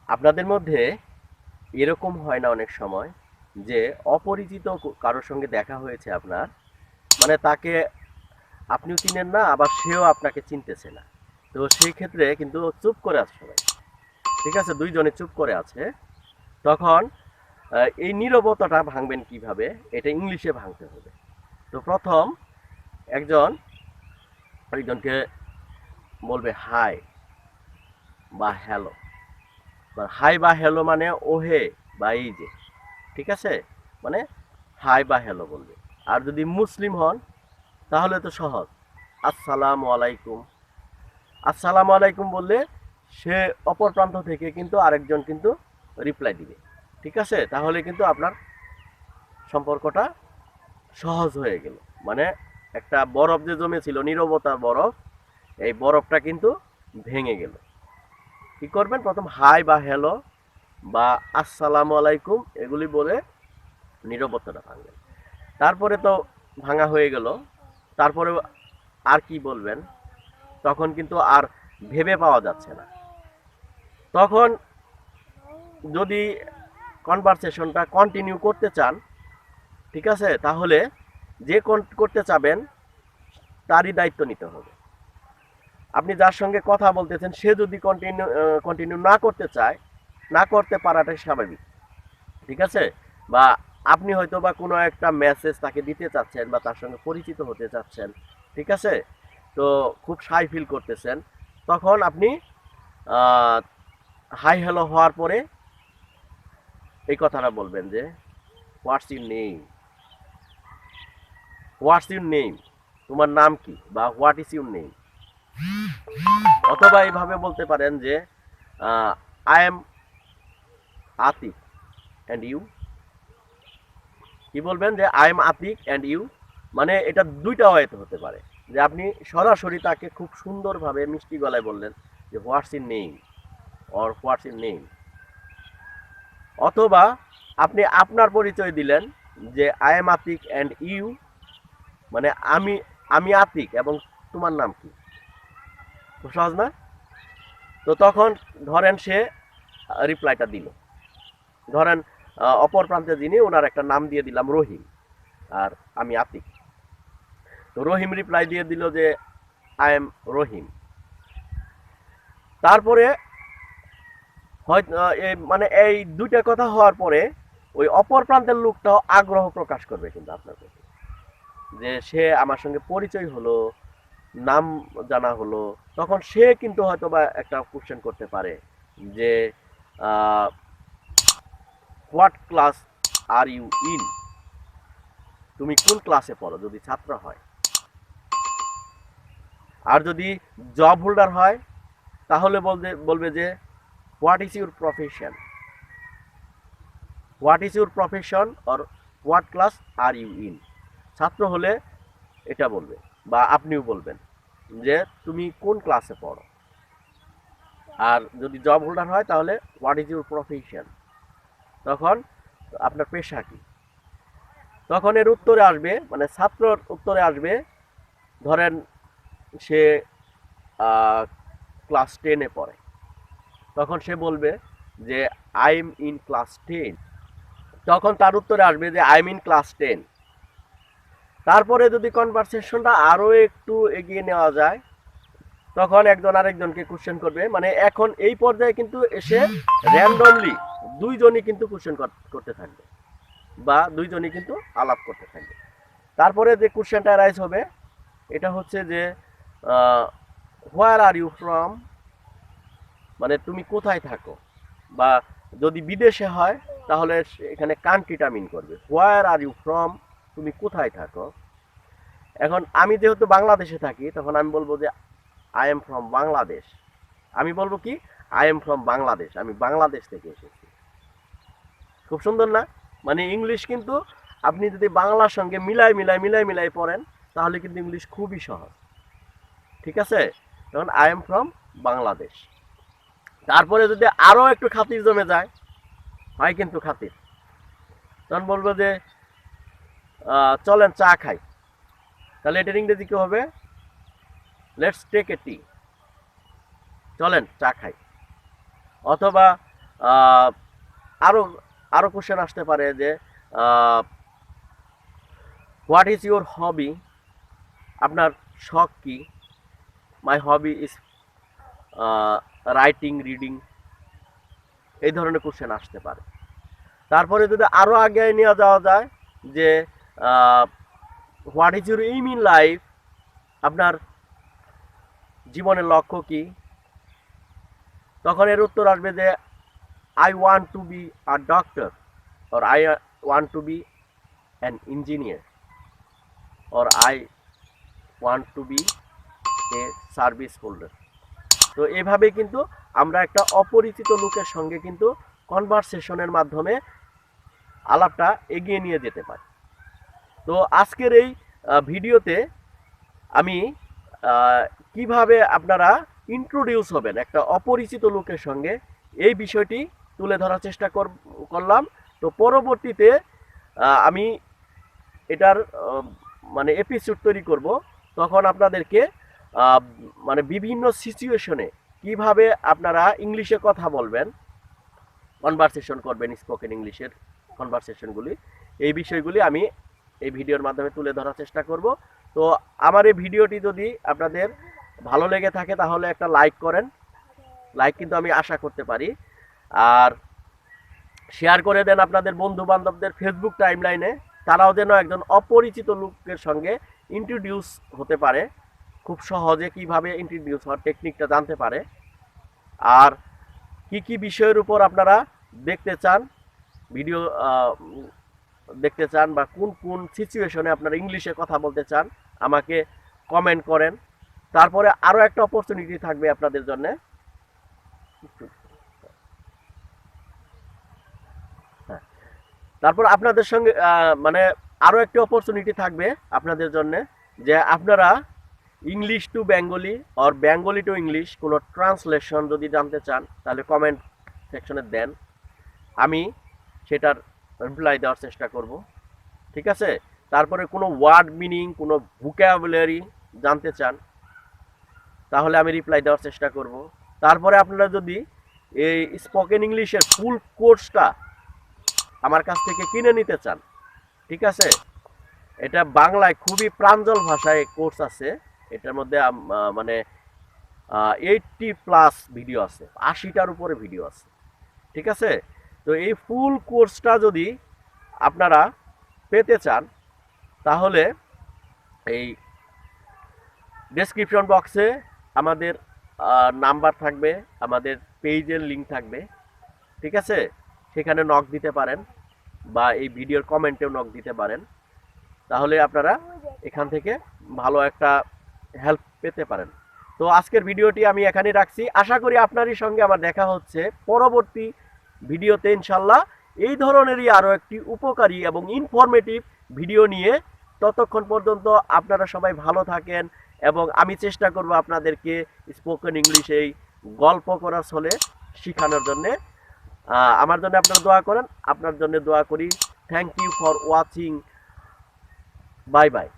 আপনাদের মধ্যে এরকম হয় না অনেক সময় যে অপরিচিত কারোর সঙ্গে দেখা হয়েছে আপনার, মানে তাকে আপনিও চিনেন না আবার সেও আপনাকে চিনতেছে না। তো সেই ক্ষেত্রে কিন্তু চুপ করে আছে সবাই, ঠিক আছে, দুইজনে চুপ করে আছে। তখন এই নীরবতাটা ভাঙবেন কিভাবে, এটা ইংলিশে ভাঙতে হবে। তো প্রথম একজন আরেকজনকে বলবে হাই বা হ্যালো, বা হাই বা হ্যালো মানে ওহে বা এই যে, ঠিক আছে, মানে হাই বা হ্যালো বলবে। আর যদি মুসলিম হন তাহলে তো সহজ, আসসালামু আলাইকুম। আসসালামু আলাইকুম বললে সে অপর প্রান্ত থেকে কিন্তু আরেকজন কিন্তু রিপ্লাই দিবে, ঠিক আছে। তাহলে কিন্তু আপনার সম্পর্কটা সহজ হয়ে গেল, মানে একটা বরফ যে জমেছিল, নীরবতার বরফ, এই বরফটা কিন্তু ভেঙে গেল। কি করবেন, প্রথম হাই বা হ্যালো বা আসসালামু আলাইকুম এগুলি বলে নীরবতাটা ভাঙবেন। তারপরে তো ভাঙা হয়ে গেল, তারপরে আর কি বলবেন, তখন কিন্তু আর ভেবে পাওয়া যাচ্ছে না। তখন যদি কনভারসেশনটা কন্টিনিউ করতে চান, ঠিক আছে, তাহলে যে করতে চাবেন তারই দায়িত্ব নিতে হবে। আপনি যার সঙ্গে কথা বলতেছেন সে যদি কন্টিনিউ না করতে চায়, না করতে পারাটাই স্বাভাবিক, ঠিক আছে। বা আপনি হয়তো বা কোনো একটা মেসেজ তাকে দিতে চাচ্ছেন বা তার সঙ্গে পরিচিত হতে চাচ্ছেন, ঠিক আছে, তো খুব শাই ফিল করতেছেন, তখন আপনি হাই হ্যালো হওয়ার পরে এই কথাটা বলবেন যে what's your name, what's your name, তোমার নাম কি, বা হোয়াট ইজ ইউর নেম। অথবা এইভাবে বলতে পারেন যে I am Atik and you. কি বলবেন, যে I am Atik and you, মানে এটা দুইটা ওয়েতে হতে পারে, যে আপনি সরাসরি তাকে খুব সুন্দরভাবে মিষ্টি গলায় বললেন যে what's your name or what's your name. অথবা আপনি আপনার পরিচয় দিলেন যে I am Atik and you, মানে আমি আমি আতিক এবং তোমার নাম কি। খুব সহজ না? তো তখন ধরেন সে রিপ্লাইটা দিল, ধরেন অপর প্রান্তে যিনি, ওনার একটা নাম দিয়ে দিলাম রহিম, আর আমি আতিক। তো রহিম রিপ্লাই দিয়ে দিল যে আই এম রহিম। তারপরে হয়তো মানে এই দুইটা কথা হওয়ার পরে ওই অপর প্রান্তের লোকটাও আগ্রহ প্রকাশ করবে কিন্তু আপনার প্রতি, যে সে আমার সঙ্গে পরিচয় হলো, নাম জানা হলো। তখন সে কিন্তু হয়তো বা একটা কোশ্চেন করতে পারে যে what class are you in, তুমি কোন ক্লাসে পড়ো, যদি ছাত্র হয়। আর যদি জব হোল্ডার হয় তাহলে বলবে যে what is your profession, what is your profession or what class are you in. ছাত্র হলে এটা বলবে, বা আপনিও বলবেন যে তুমি কোন ক্লাসে পড়ো। আর যদি জব হোল্ডার হয় তাহলে হোয়াট ইজ ইউর প্রফেশন, তখন আপনার পেশা কি। তখন এর উত্তরে আসবে, মানে ছাত্রর উত্তরে আসবে, ধরেন সে ক্লাস 10-এ পড়ে, তখন সে বলবে যে আই এম ইন ক্লাস 10। তখন তার উত্তরে আসবে যে আই এম ইন ক্লাস 10। তারপরে যদি কনভারসেশনটা আরও একটু এগিয়ে নেওয়া যায়, তখন একজন আরেকজনকে কোশ্চেন করবে, মানে এখন এই পর্যায়ে কিন্তু এসে র্যান্ডমলি দুইজনই কিন্তু কোশ্চেন করতে থাকবে, বা দুইজনই কিন্তু আলাপ করতে থাকবে। তারপরে যে কোশ্চেনটা রাইজ হবে এটা হচ্ছে যে হোয়ার আর ইউ ফ্রম, মানে তুমি কোথায় থাকো। বা যদি বিদেশে হয় তাহলে এখানে কান্ট্রিটা মিন করবে, হোয়ার আর ইউ ফ্রম, তুমি কোথায় থাকো। এখন আমি যেহেতু বাংলাদেশে থাকি, তখন আমি বলবো যে আই এম ফ্রম বাংলাদেশ। আমি বলবো কি, আই এম ফ্রম বাংলাদেশ, আমি বাংলাদেশ থেকে এসেছি। খুব সুন্দর না? মানে ইংলিশ কিন্তু আপনি যদি বাংলার সঙ্গে মিলাই পড়েন তাহলে কিন্তু ইংলিশ খুবই সহজ, ঠিক আছে। তখন আই এম ফ্রম বাংলাদেশ। তারপরে যদি আরও একটু খাতির জমে যায়, হয় কিন্তু খাতির, তখন বলবো যে চলেন চা খাই। তাহলে এটার ইংরেজি কি হবে, লেটস টেক এ টি, চলেন চা খাই। অথবা আরও আরও কোশ্চেন আসতে পারে যে হোয়াট ইজ ইউর হবি, আপনার শখ কি? মাই হবি ইজ রাইটিং, রিডিং, এই ধরনের কোশ্চেন আসতে পারে। তারপরে যদি আরও আগে নিয়ে যাওয়া যায় যে what is your aim in life, আপনার জীবনের লক্ষ্য কি? তখন এর উত্তর আসবে যে I want to be a doctor, or I want to be an engineer, or I want to be a service holder. তো এভাবে কিন্তু আমরা একটা অপরিচিত লোকের সঙ্গে কিন্তু কনভারসেশনের মাধ্যমে আলাপটা এগিয়ে নিয়ে যেতে পারি। তো আজকের এই ভিডিওতে আমি কিভাবে আপনারা ইন্ট্রোডিউস হবেন একটা অপরিচিত লোকের সঙ্গে, এই বিষয়টি তুলে ধরার চেষ্টা করলাম। তো পরবর্তীতে আমি এটার মানে এপিসোড তৈরি করব, তখন আপনাদেরকে মানে বিভিন্ন সিচুয়েশনে কিভাবে আপনারা ইংলিশে কথা বলবেন, কনভারসেশন করবেন, স্পোকেন ইংলিশের কনভারসেশনগুলি, এই বিষয়গুলি আমি এই ভিডিওর মাধ্যমে তুলে ধরার চেষ্টা করব। তো আমার এই ভিডিওটি যদি আপনাদের ভালো লেগে থাকে তাহলে একটা লাইক করেন, লাইক কিন্তু আমি আশা করতে পারি। আর শেয়ার করে দেন আপনাদের বন্ধু বান্ধবদের ফেসবুক টাইমলাইনে, তারাও যেন একজন অপরিচিত লোকের সঙ্গে ইন্ট্রোডিউস হতে পারে, খুব সহজে কিভাবে ইন্ট্রোডিউস হওয়ার টেকনিকটা জানতে পারে। আর কি কি বিষয়ের উপর আপনারা দেখতে চান, ভিডিও দেখতে চান, বা কোন কোন সিচুয়েশনে আপনারা ইংলিশে কথা বলতে চান, আমাকে কমেন্ট করেন। তারপরে আরও একটা অপরচুনিটি থাকবে আপনাদের জন্য, তারপর আপনাদের সঙ্গে মানে আরও একটি অপরচুনিটি থাকবে আপনাদের জন্য, যে আপনারা English to Bengali or Bengali to English কোনো ট্রান্সলেশন যদি জানতে চান তাহলে কমেন্ট সেকশনে দেন, আমি সেটার রিপ্লাই দেওয়ার চেষ্টা করব। ঠিক আছে? তারপরে কোনো ওয়ার্ড মিনিং, কোনো ভোকাবুলারি জানতে চান তাহলে আমি রিপ্লাই দেওয়ার চেষ্টা করব। তারপরে আপনারা যদি এই স্পোকেন ইংলিশের ফুল কোর্সটা আমার কাছ থেকে কিনে নিতে চান, ঠিক আছে, এটা বাংলায় খুবই প্রাঞ্জল ভাষায় কোর্স আছে, এটার মধ্যে মানে 80+ ভিডিও আছে, 80টার উপরে ভিডিও আছে। ঠিক আছে? তো এই ফুল কোর্সটা যদি আপনারা পেতে চান তাহলে এই ডেসক্রিপশন বক্সে আমাদের নাম্বার থাকবে, আমাদের পেজের লিঙ্ক থাকবে। ঠিক আছে? সেখানে নক দিতে পারেন বা এই ভিডিওর কমেন্টেও নক দিতে পারেন, তাহলে আপনারা এখান থেকে ভালো একটা হেল্প পেতে পারেন। তো আজকের ভিডিওটি আমি এখানেই রাখছি, আশা করি আপনারই সঙ্গে আমার দেখা হচ্ছে পরবর্তী ভিডিওতে ইনশাল্লাহ এই ধরনেরই আরও একটি উপকারী এবং ইনফরমেটিভ ভিডিও নিয়ে। ততক্ষণ পর্যন্ত আপনারা সবাই ভালো থাকেন এবং আমি চেষ্টা করব আপনাদেরকে স্পোকেন ইংলিশ এই গল্প করার ছলে শেখানোর জন্যে। আমার জন্য আপনারা দোয়া করেন, আপনার জন্য দোয়া করি। Thank you for watching, bye by.